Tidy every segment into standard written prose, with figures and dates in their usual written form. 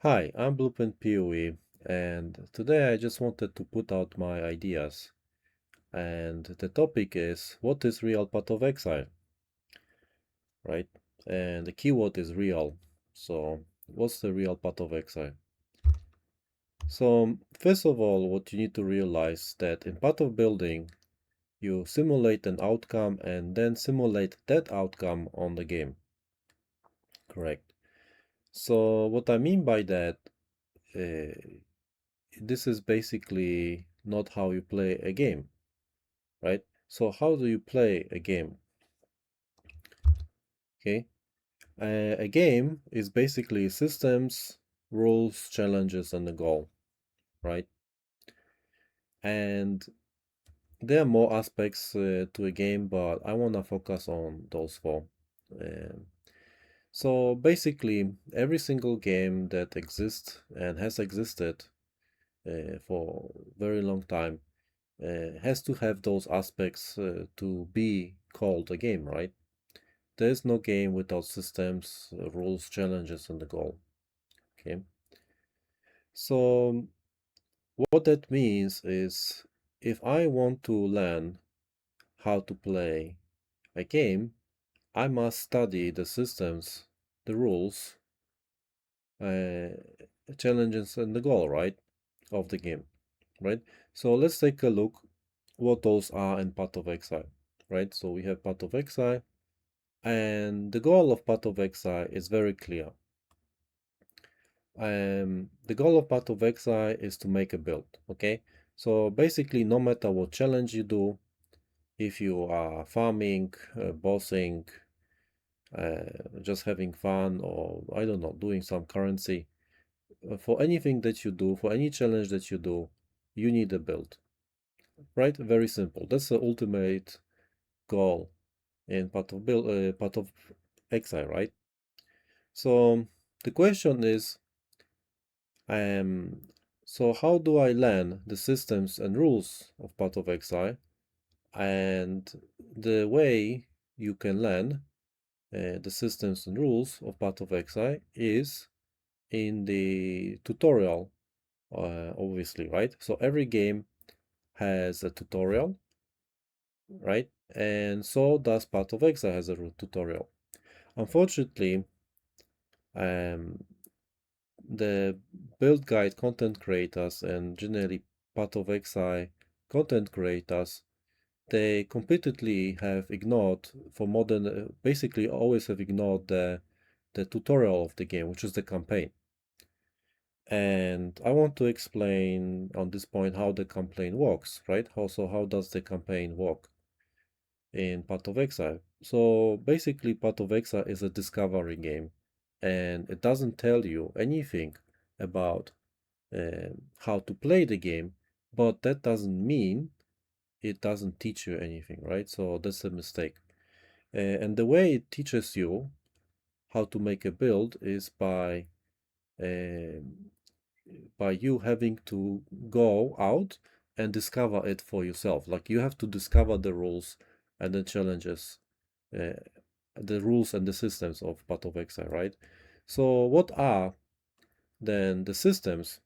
Hi, I'm Blueprint POE, and today I just wanted to put out my ideas. And the topic is what is real Path of Exile, right? And the keyword is real. So, what's the real Path of Exile? So, first of all, what you need to realize that in Path of Building, you simulate an outcome and then simulate that outcome on the game. Correct. So, what I mean by that, uh, this is basically not how you play a game, right? So how do you play a game? Okay, a game is basically systems, rules, challenges, and a goal, right? And there are more aspects to a game, but I want to focus on those four. Um, so basically, every single game that exists and has existed for a very long time has to have those aspects to be called a game, right? There is no game without systems, rules, challenges, and the goal. Okay. So what that means is if I want to learn how to play a game, I must study the systems, the rules, uh, challenges, and the goal, right, of the game, right? So let's take a look what those are in Path of Exile, right? So we have Path of Exile, and the goal of Path of Exile is very clear. The goal of Path of Exile is to make a build, okay? So basically, no matter what challenge you do, if you are farming, bossing, just having fun, or I don't know, doing some currency, for anything that you do, for any challenge that you do, you need a build, right? Very simple. That's the ultimate goal in Path of Exile, right? So the question is, Um, so how do I learn the systems and rules of Path of Exile? And the way you can learn the systems and rules of Path of Exile is in the tutorial, obviously, right? So every game has a tutorial, right? And so does Path of Exile has a tutorial. Unfortunately, um, the build guide content creators and generally Path of Exile content creators, they completely have ignored for modern, basically always have ignored the tutorial of the game, which is the campaign. And I want to explain on this point how the campaign works, right? How does the campaign work in Path of Exile? So basically, Path of Exile is a discovery game, and it doesn't tell you anything about how to play the game, but that doesn't mean it doesn't teach you anything, right? So that's a mistake. And the way it teaches you how to make a build is um, by you having to go out and discover it for yourself. Like you have to discover the rules and the challenges, uh, the rules and the systems of Path of Exile, right? So what are then the systems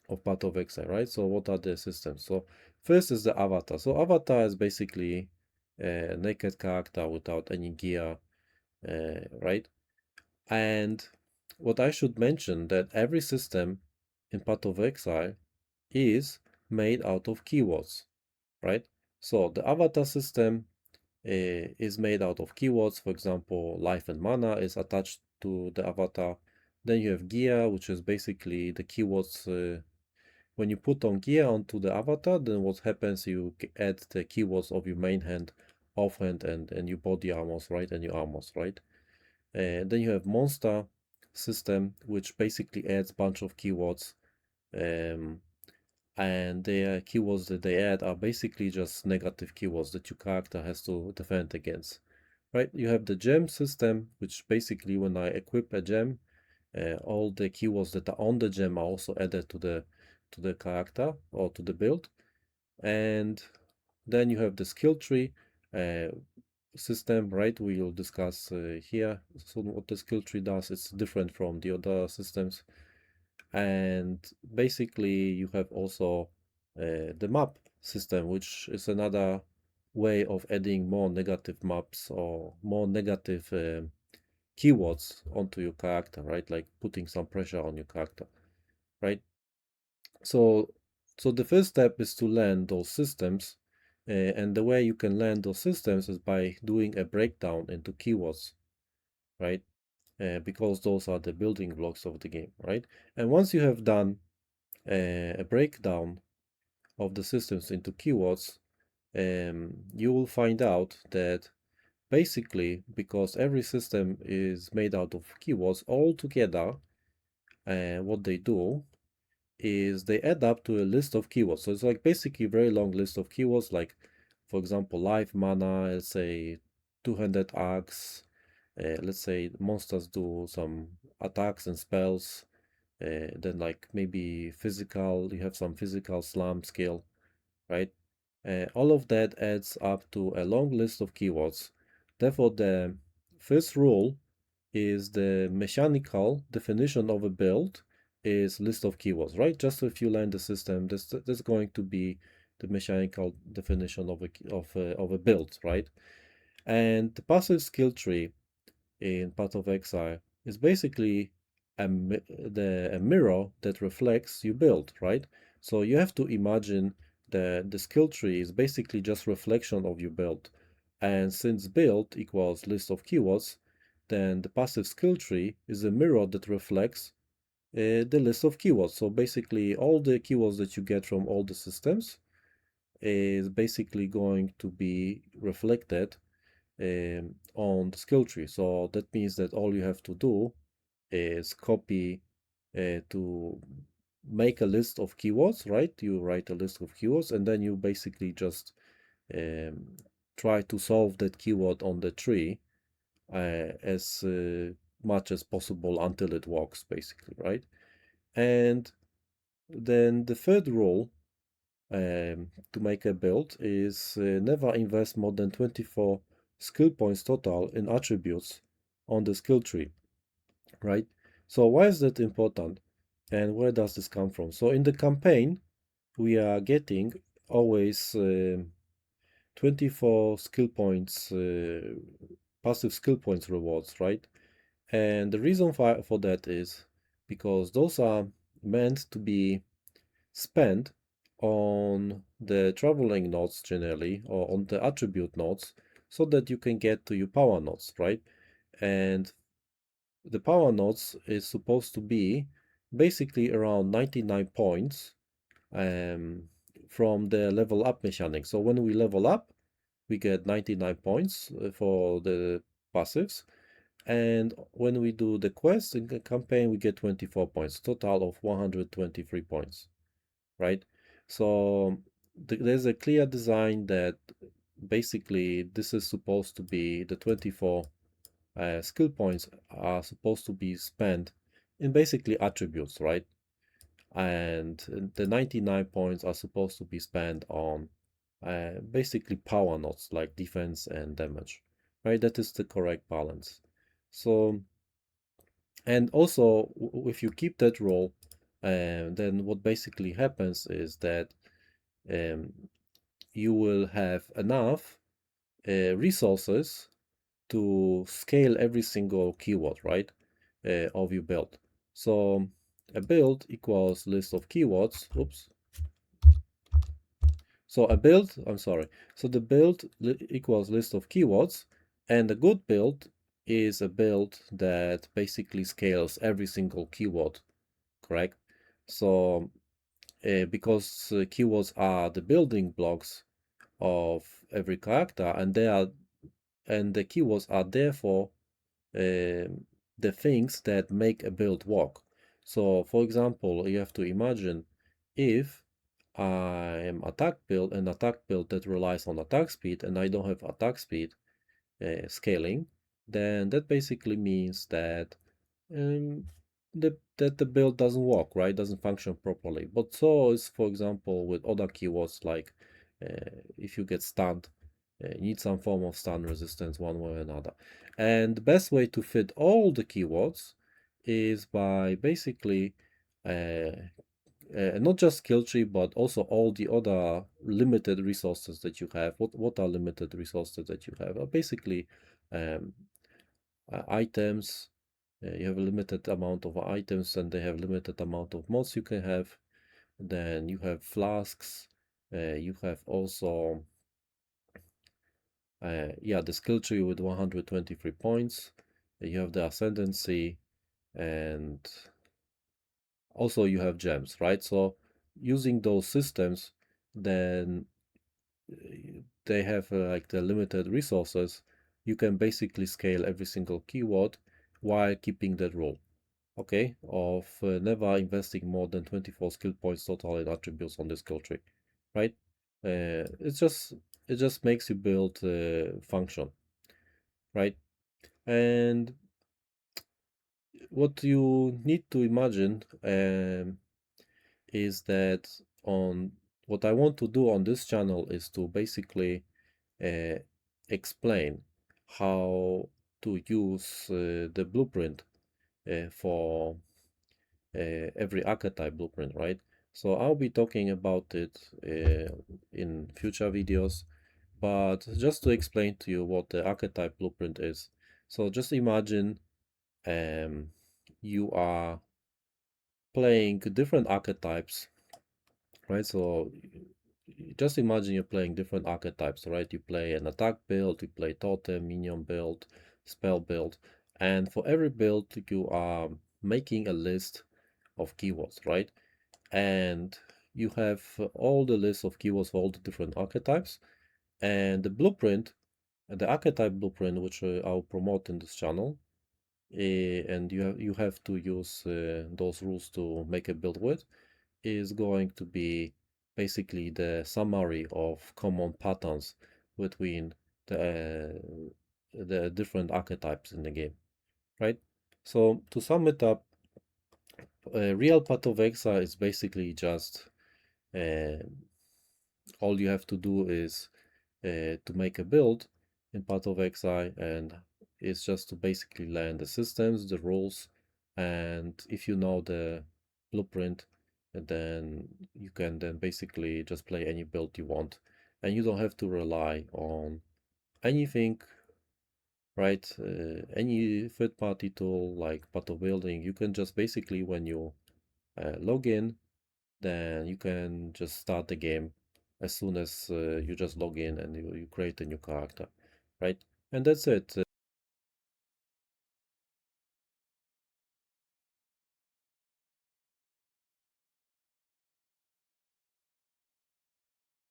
of Path of Exile, right? So what are the systems? So first is the avatar. So avatar is basically a naked character without any gear, right? And what I should mention that every system in Path of Exile is made out of keywords, right? So the avatar system is made out of keywords. For example, life and mana is attached to the avatar. Then you have gear, which is basically the keywords. When you put on gear onto the avatar, then what happens, you add the keywords of your main hand, offhand, and your body armors, right? And your armors, right? Then you have monster system, which basically adds bunch of keywords. Um, and the keywords that they add are basically just negative keywords that your character has to defend against, right? You have the gem system, which basically when I equip a gem, all the keywords that are on the gem are also added to the character or to the build. And then you have the skill tree uh, system, right? We will discuss here. So what the skill tree does is different from the other systems. And basically, you have also the map system, which is another way of adding more negative maps or more negative keywords onto your character, right? Like putting some pressure on your character, right? So, so the first step is to learn those systems, and the way you can learn those systems is by doing a breakdown into keywords, right? Because those are the building blocks of the game, right? And once you have done a breakdown of the systems into keywords, you will find out that basically, because every system is made out of keywords all together, what they do is they add up to a list of keywords. So it's like basically a very long list of keywords, like for example, life mana, let's say two-handed axe, let's say monsters do some attacks and spells, then like maybe physical, you have some physical slam skill, right? All of that adds up to a long list of keywords. Therefore, the first rule is the mechanical definition of a build is list of keywords, right? Just so if you learn the system, that's going to be the mechanical definition of a build, right? And the passive skill tree in Path of Exile is basically a mirror that reflects your build, right? So you have to imagine the skill tree is basically just reflection of your build. And since build equals list of keywords, then the passive skill tree is a mirror that reflects the list of keywords. So basically all the keywords that you get from all the systems is basically going to be reflected on the skill tree. So that means that all you have to do is copy to make a list of keywords, right? You write a list of keywords and then you basically just um, try to solve that keyword on the tree as much as possible until it works, basically, right? And then the third rule to make a build is never invest more than 24 skill points total in attributes on the skill tree, right? So why is that important and where does this come from? So in the campaign, we are getting always 24 skill points, passive skill points rewards, right? And the reason for that is because those are meant to be spent on the traveling nodes generally, or on the attribute nodes, so that you can get to your power nodes, right? And the power nodes is supposed to be basically around 99 points um, from the level up mechanic. So when we level up, we get 99 points for the passives. And when we do the quest in the campaign, we get 24 points, total of 123 points, right? So there's a clear design that basically this is supposed to be the 24 skill points are supposed to be spent in basically attributes, right? And the 99 points are supposed to be spent on basically power nodes like defense and damage, right? That is the correct balance. So, and also if you keep that role, then what basically happens is that um, you will have enough resources to scale every single keyword, right, of your build. So a build equals list of keywords. Oops. So a build, I'm sorry. So the build equals list of keywords, and a good build is a build that basically scales every single keyword, correct? So because keywords are the building blocks of every character, and the keywords are therefore the things that make a build work. So, for example, you have to imagine if I am an attack build that relies on attack speed, and I don't have attack speed scaling, then that basically means that um, that the build doesn't work, right? Doesn't function properly. But so is, for example, with other keywords like if you get stunned, you need some form of stun resistance one way or another. And the best way to fit all the keywords is by basically not just skill tree, but also all the other limited resources that you have. What are limited resources that you have? Basically, um, items. You have a limited amount of items, and they have limited amount of mods you can have. Then you have flasks. You have also, yeah, the skill tree with 123 points. You have the ascendancy, and also you have gems, right? So using those systems, then they have like the limited resources. You can basically scale every single keyword while keeping that rule, okay, of never investing more than 24 skill points total in attributes on the skill tree, right? It's just it just makes you build function, right? And what you need to imagine is that on what I want to do on this channel is to basically uh, explain how to use the blueprint for every archetype blueprint, right? So I'll be talking about it in future videos, but just to explain to you what the archetype blueprint is. So just imagine um, you are playing different archetypes, right? So just imagine you're playing different archetypes, right? You play an attack build, you play totem, minion build, spell build, and for every build you are making a list of keywords, right? And you have all the list of keywords for all the different archetypes, and the blueprint, the archetype blueprint, which I'll promote in this channel, and you have to use those rules to make a build with, is going to be basically the summary of common patterns between the different archetypes in the game, right? So to sum it up, real Path of Exile is basically just uh, all you have to do is to make a build in Path of Exile, and it's just to basically learn the systems, the rules, and if you know the blueprint, then you can then basically just play any build you want, and you don't have to rely on anything, right? Any third-party tool like Path of Building. You can just basically, when you log in, then you can just start the game as soon as you just log in and you create a new character, right? And that's it.